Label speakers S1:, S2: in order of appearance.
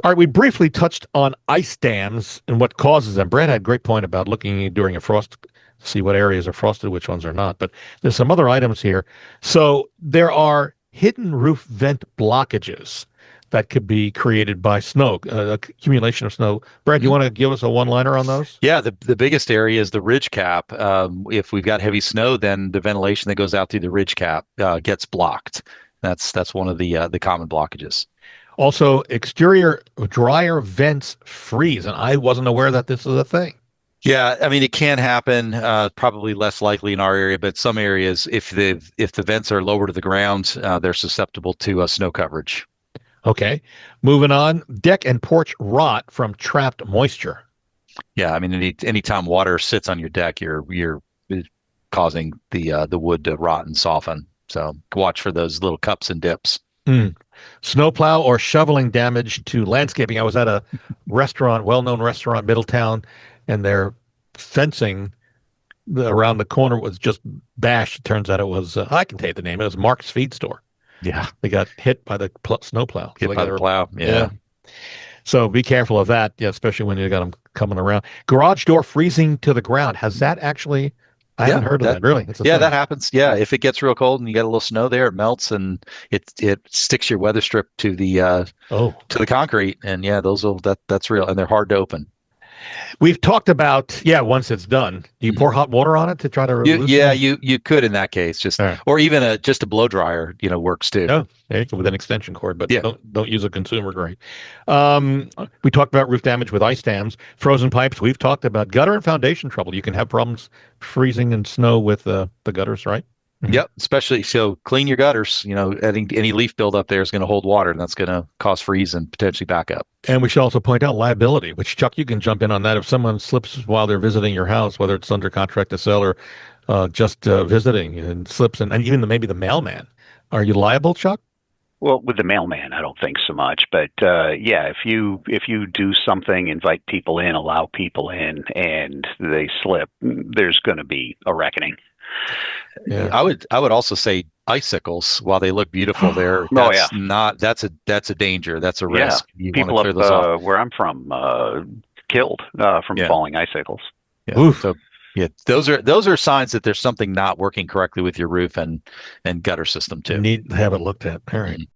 S1: All right, we briefly touched on ice dams and what causes them. Brad had a great point about looking during a frost to see what areas are frosted, which ones are not. But there's some other items here. So there are hidden roof vent blockages that could be created by snow, accumulation of snow. Brad, you
S2: Mhm.
S1: want to give us a one-liner on those?
S2: Yeah, the biggest area is the ridge cap. If we've got heavy snow, then the ventilation that goes out through the ridge cap gets blocked. That's one of the common blockages.
S1: Also, exterior dryer vents freeze, and I wasn't aware that this is a thing.
S2: Yeah, I mean it can happen. Probably less likely in our area, but some areas, if the vents are lower to the ground, they're susceptible to snow coverage.
S1: Okay, moving on. Deck and porch rot from trapped moisture.
S2: Yeah, I mean anytime water sits on your deck, you're causing the wood to rot and soften. So watch for those little cups and dips.
S1: Mm. Snowplow or shoveling damage to landscaping. I was at a restaurant, well-known restaurant, Middletown, and their fencing around the corner was just bashed. It turns out it was, I can tell you the name. It was Mark's Feed Store.
S2: Yeah,
S1: They got hit by the snowplow. So
S2: hit
S1: they
S2: by
S1: got
S2: the
S1: to,
S2: plow.
S1: yeah.
S2: Yeah.
S1: So be careful of that, yeah, especially when you got them coming around. Garage door freezing to the ground. Has that actually, I
S2: Yeah,
S1: haven't heard of
S2: that
S1: that. Really? It's a
S2: yeah,
S1: thing.
S2: that happens. Yeah, if it gets real cold and you get a little snow there, it melts and it sticks your weather strip
S1: Oh.
S2: to the concrete. And yeah, that's real, and they're hard to open.
S1: We've talked about, yeah, once it's done, do you
S2: Mhm.
S1: pour hot water on it to try to
S2: You
S1: loosen
S2: yeah,
S1: it?
S2: you could in that case, just
S1: All right.
S2: or even just a blow dryer, works too.
S1: No, there you go with an extension cord, but
S2: Yeah.
S1: don't use a consumer grade. We talked about roof damage with ice dams, frozen pipes. We've talked about gutter and foundation trouble. You can have problems freezing and snow with the gutters, right? Mhm.
S2: Yep, especially so clean your gutters. Any leaf buildup there is going to hold water, and that's going to cause freeze and potentially backup.
S1: And we should also point out liability, which Chuck, you can jump in on that. If someone slips while they're visiting your house, whether it's under contract to sell or just visiting and slips, and even maybe the mailman, are you liable, Chuck?
S3: Well, with the mailman, I don't think so much. But yeah, if you do something, invite people in, allow people in, and they slip, there's going to be a reckoning.
S1: Yeah.
S2: I would also say icicles, while they look beautiful there,
S3: Oh yeah,
S2: that's a danger. That's a
S3: yeah.
S2: risk. You want to
S3: People up
S2: clear those off.
S3: where I'm from killed from
S2: Yeah.
S3: falling icicles.
S2: Yeah.
S1: Oof.
S2: So yeah, those are signs that there's something not working correctly with your roof and gutter system too.
S1: Need to have it looked at. All right.
S2: Mhm.